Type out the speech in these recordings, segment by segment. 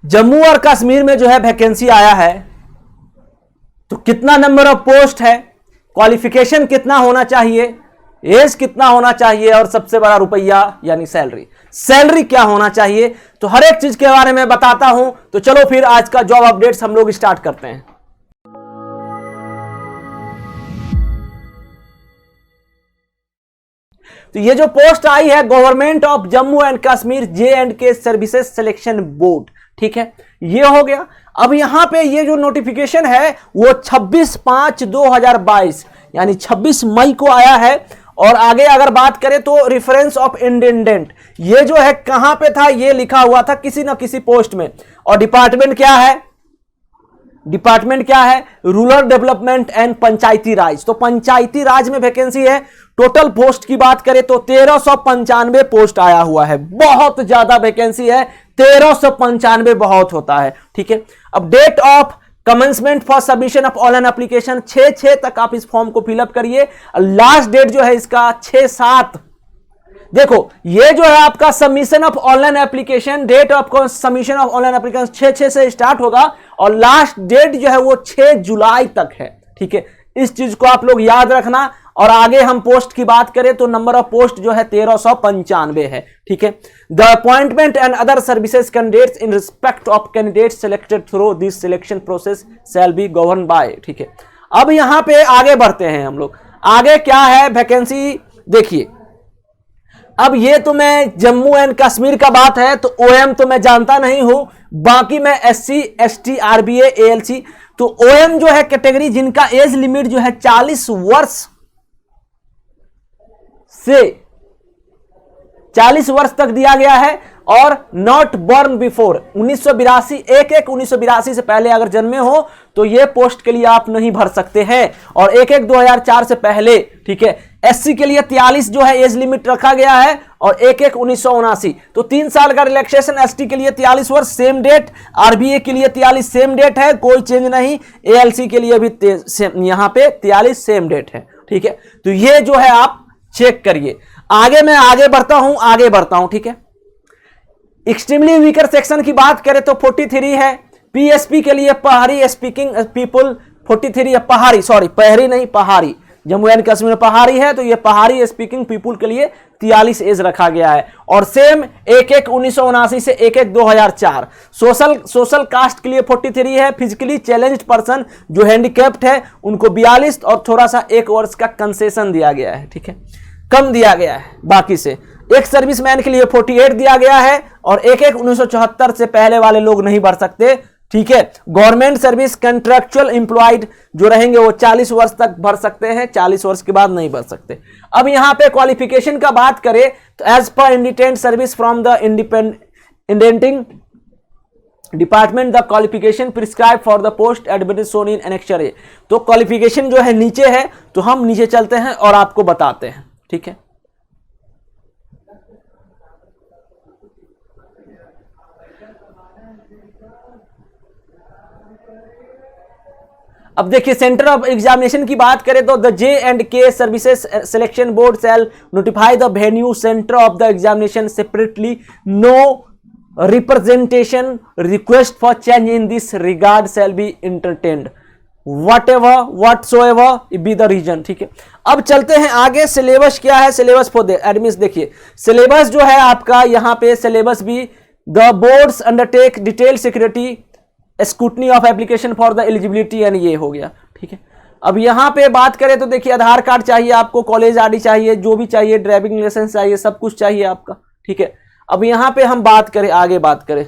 जम्मू और कश्मीर में जो है वैकेंसी आया है, तो कितना नंबर ऑफ पोस्ट है, क्वालिफिकेशन कितना होना चाहिए, एज कितना होना चाहिए, और सबसे बड़ा रुपया यानी सैलरी क्या होना चाहिए, तो हर एक चीज के बारे में बताता हूं। तो चलो फिर आज का जॉब अपडेट्स हम लोग स्टार्ट करते हैं। तो ये जो पोस्ट आई है government of Jammu and Kashmir J&K services selection board, ठीक है, ये हो गया। अब यहां पे ये जो नोटिफिकेशन है वो 26/5/2022 यानी 26 मई को आया है। और आगे अगर बात करें तो रेफरेंस ऑफ इंटेंडेंट, ये जो है कहां पे था, ये लिखा हुआ था किसी ना किसी पोस्ट में। और डिपार्टमेंट क्या है, रूरल डेवलपमेंट एंड पंचायती राज। तो पंचायती राज में वैकेंसी है। टोटल पोस्ट की बात करें तो 1395 पोस्ट आया हुआ है। बहुत ज्यादा वैकेंसी है, 1395 बहुत होता है, ठीक है। अब date of commencement for submission of online application 6/6 तक आप इस फॉर्म को फिलअप करिए। लास्ट डेट जो है इसका 6/7। देखो ये जो है आपका submission of online application, date of submission of online application 6/6 से स्टार्ट होगा और लास्ट डेट जो है वो 6 जुलाई तक है, ठीक है। इस चीज को आप लोग याद रखना। और आगे हम पोस्ट की बात करें तो नंबर ऑफ पोस्ट जो है 1395 है, ठीक है। The appointment and other services candidates in respect of candidates selected through this selection process shall be govern by, ठीक है। अब यहां पे आगे बढ़ते हैं हम लोग। आगे क्या है वैकेंसी देखिए। अब ये तो मैं जम्मू एंड कश्मीर का बात है, तो OM तो मैं जानता नहीं हूं, बाकी मैं SC ST RBA ALC। तो OM जो है कैटेगरी जिनका एज लिमिट जो है 40 वर्ष से 40 वर्ष तक दिया गया है और नॉट बॉर्न बिफोर 1982 1982 से पहले अगर जन्मे हो तो ये पोस्ट के लिए आप नहीं भर सकते हैं। और 2004 से पहले, ठीक है। SC के लिए 43 जो है एज लिमिट रखा गया है और 1979। तो 3 साल का रिलैक्सेशन। ST के लिए 43 वर्ष सेम डेट, RBA के लिए 43 सेम डेट है, कोई चेंज नहीं। ALC के लिए भी यहां पे 43 सेम डेट है, ठीक है। तो ये जो है आप चेक करिए। आगे मैं आगे बढ़ता हूं, ठीक है। एक्सट्रीमली वीकर सेक्शन की बात करें तो 43 है। PSP के लिए पहाड़ी स्पीकिंग पीपुल 43 है। पहाड़ी जम्मू एंड कश्मीर में पहाड़ी है, तो ये पहाड़ी स्पीकिंग पीपुल के लिए 43 एज रखा गया है। और सेम 1979 से 2004। सोशल कास्ट के लिए 43 है। फिजिकली चैलेंज्ड पर्सन जो हैंडीकैप्ड है उनको 42 और थोड़ा सा 1 वर्ष का कंसेशन दिया गया है, ठीक है, कम दिया गया है बाकी से। एक सर्विसमैन के लिए 48 दिया गया है और 1974 से पहले वाले लोग नहीं भर सकते, ठीक है। गवर्नमेंट सर्विस कंट्रैक्चुअल एम्प्लॉयड जो रहेंगे वो 40 वर्ष तक भर सकते हैं, 40 वर्ष के बाद नहीं भर सकते। अब यहां पे क्वालिफिकेशन का बात करें तो एज पर independent service from the indenting department the qualification prescribe for the post advertised shown in annexure A. तो क्वालिफिकेशन जो है नीचे है, तो हम नीचे चलते हैं और आपको बताते हैं, ठीक है। अब देखिए सेंटर ऑफ एग्जामिनेशन की बात करें तो the J&K services selection board shall notify the venue centre of the examination separately. No representation request for change in this regard shall be entertained whatsoever be the reason, ठीक है। अब चलते हैं आगे। सिलेबस क्या है, सिलेबस फॉर द एडमिशन देखिए। Syllabus जो है आपका यहां पे सिलेबस भी the boards undertake detail security scrutiny of application for the eligibility and ये हो गया, ठीक है। अब यहां पे बात करें तो देखिए आधार कार्ड चाहिए आपको, कॉलेज ID चाहिए, जो भी चाहिए, ड्राइविंग लाइसेंस चाहिए, सब कुछ चाहिए आपका, ठीक है। अब यहां पे हम आगे बात करें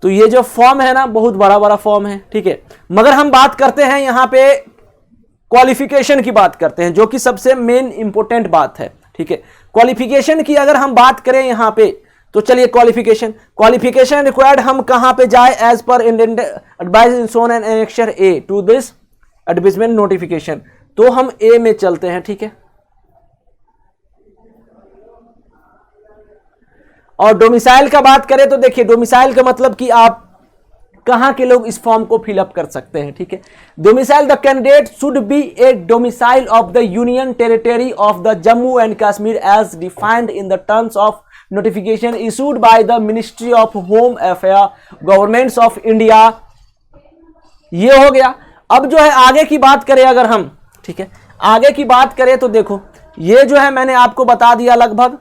तो ये जो फॉर्म है ना बहुत बड़ा फॉर्म है, ठीक है। मगर हम बात करते हैं यहां पे क्वालिफिकेशन की बात करते हैं जो कि सबसे मेन इंपॉर्टेंट बात है, ठीक है। क्वालिफिकेशन की अगर हम बात करें यहां पे तो चलिए क्वालिफिकेशन रिक्वायर्ड हम कहां पे जाए as per advice shown and annexure A to this advertisement notification. तो हम ए में चलते हैं, ठीक है। और डोमिसाइल का बात करें तो देखिए डोमिसाइल का मतलब कि आप कहां के लोग इस फॉर्म को फिलअप कर सकते हैं, ठीक है। Domicile the candidate should be a domicile of the union territory of the Jammu and Kashmir as defined in the terms of notification issued by the ministry of home affair governments of India. ये हो गया। अब जो है आगे की बात करें अगर हम, ठीक है, आगे की बात करें तो देखो ये जो है मैंने आपको बता दिया लगभग।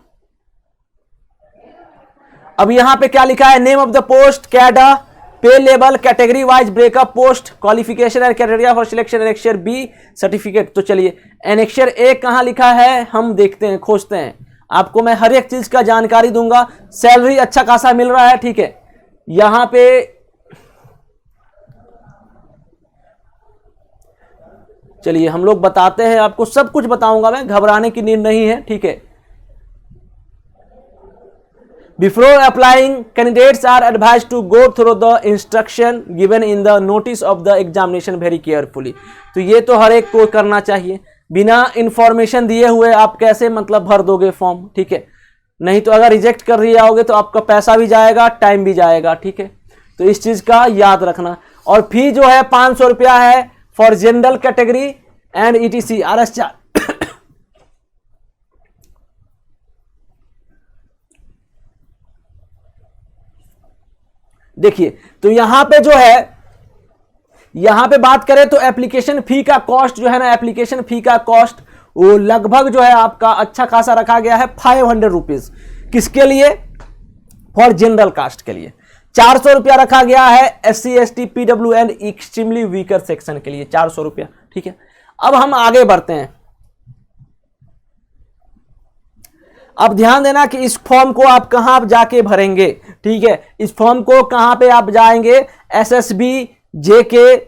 अब यहां पे क्या लिखा है, name of the post, cadre, pay level, category wise breakup, post qualification and criteria for selection, annexure B certificate. तो चलिए एनेक्सर ए कहां लिखा है हम देखते हैं, खोजते हैं। आपको मैं हर एक चीज का जानकारी दूंगा। सैलरी अच्छा खासा मिल रहा है, ठीक है। यहां पे चलिए हम लोग बताते हैं, आपको सब कुछ बताऊंगा मैं, घबराने की नीड नहीं है, ठीक है। Before applying, candidates are advised to go through the instruction given in the notice of the examination very carefully। तो ये तो हर एक को करना चाहिए। बिना इंफॉर्मेशन दिए हुए आप कैसे मतलब भर दोगे फॉर्म, ठीक है। नहीं तो अगर रिजेक्ट कर दिए जाओगे तो आपका पैसा भी जाएगा, टाइम भी जाएगा, ठीक है। तो इस चीज का याद रखना। और फी जो है 500 रुपया है for general category and ETC RS 4। देखिए तो यहां पे जो है, यहां पे बात करें तो एप्लीकेशन फी का कॉस्ट जो है ना, एप्लीकेशन फी का कॉस्ट वो लगभग जो है आपका अच्छा खासा रखा गया है 500 रुपीज। किसके लिए, फॉर जनरल कास्ट के लिए। 400 रुपया रखा गया है SC ST PW and extremely weaker section के लिए 400 रुपया, ठीक है। अब हम आगे बढ़ते हैं। अब ध्यान देना कि इस फॉर्म को आप कहां जाके भरेंगे, ठीक है। इस फॉर्म को कहां पे आप जाएंगे, SSB JK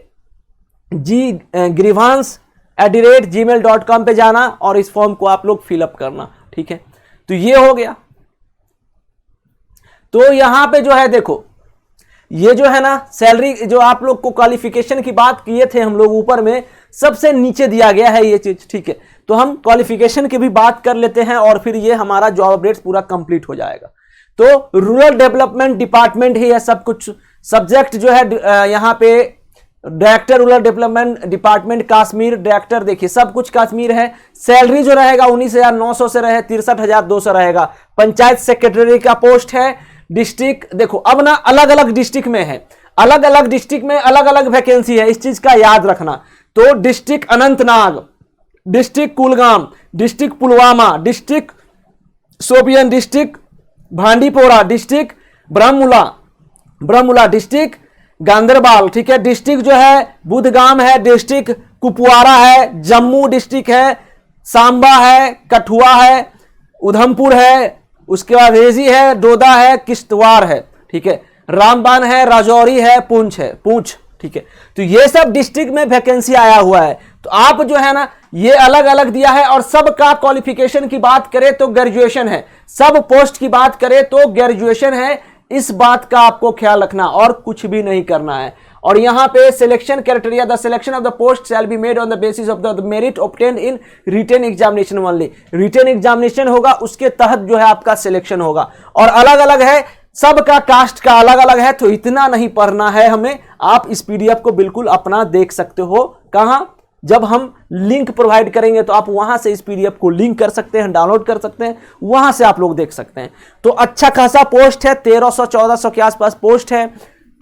G grievance@gmail.com पे जाना और इस फॉर्म को आप लोग फिलअप करना, ठीक है। तो ये हो गया। तो यहां पे जो है देखो, ये जो है ना सैलरी, जो आप लोग को क्वालिफिकेशन की बात किए थे हम लोग ऊपर में, सबसे नीचे दिया गया है ये चीज, ठीक है। तो हम क्वालिफिकेशन की भी बात कर लेते हैं और फिर ये हमारा जॉब अपडेट्स पूरा कंप्लीट हो जाएगा। तो रूरल डेवलपमेंट डिपार्टमेंट ही है सब कुछ। सब्जेक्ट जो है यहाँ पे director rural development department Kashmir, director देखिए सब कुछ कश्मीर है। सैलरी जो रहेगा 19,900 से रहे 63,200 रहेगा। पंचायत सेक्रेटरी का पोस्ट है। डिस्ट्रिक्ट देखो अब ना अलग अलग डिस्ट्रिक्ट में है, अलग अलग डिस्ट्रिक्ट में अलग अलग वैकेंसी है, इस चीज का याद रखना। तो district Anantnag, district Kulgam, district Pulwama, district Shopian, district Bandipora, district Baramulla, district Ganderbal, ठीक है। डिस्ट्रिक्ट जो है बुधगाम है, डिस्ट्रिक्ट कुपवारा है, जम्मू डिस्ट्रिक्ट है, सांबा है, कठुआ है, उधमपुर है, उसके बाद रेजी है, डोडा है, किश्तवाड़ है, ठीक है। रामबान है, राजौरी है, पूंछ, ठीक है। तो ये सब डिस्ट्रिक्ट में वैकेंसी आया हुआ है। तो आप जो है ना ये अलग अलग दिया है और सबका क्वालिफिकेशन की बात करें तो ग्रेजुएशन है, सब पोस्ट की बात करें तो ग्रेजुएशन है। इस बात का आपको ख्याल रखना और कुछ भी नहीं करना है। और यहां पे selection criteria, the selection of the post shall be made on the basis of the merit obtained in written examination only. Written examination होगा उसके तहत जो है आपका सिलेक्शन होगा। और अलग अलग है, सबका कास्ट का अलग अलग है, तो इतना नहीं पढ़ना है हमें। आप इस PDF को बिल्कुल अपना देख सकते हो। कहां, जब हम लिंक प्रोवाइड करेंगे तो आप वहां से इस PDF को लिंक कर सकते हैं, डाउनलोड कर सकते हैं, वहां से आप लोग देख सकते हैं। तो अच्छा खासा पोस्ट है, 1300-1400 के आसपास पोस्ट है।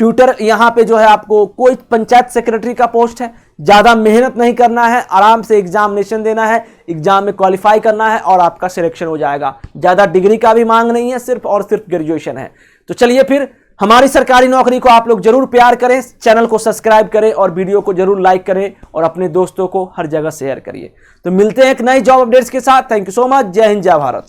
ट्यूटर यहां पे जो है आपको कोई पंचायत सेक्रेटरी का पोस्ट है। ज्यादा मेहनत नहीं करना है, आराम से एग्जामिनेशन देना है, एग्जाम में क्वालिफाई करना है और आपका सिलेक्शन हो जाएगा। ज्यादा डिग्री का भी मांग नहीं है, सिर्फ और सिर्फ ग्रेजुएशन है। तो चलिए फिर हमारी सरकारी नौकरी को आप लोग जरूर प्यार करें, चैनल को सब्सक्राइब करें और वीडियो को जरूर लाइक करें और अपने दोस्तों को हर जगह शेयर करिए। तो मिलते हैं एक नई जॉब अपडेट्स के साथ। Thank you so much. जय हिंद, जय भारत।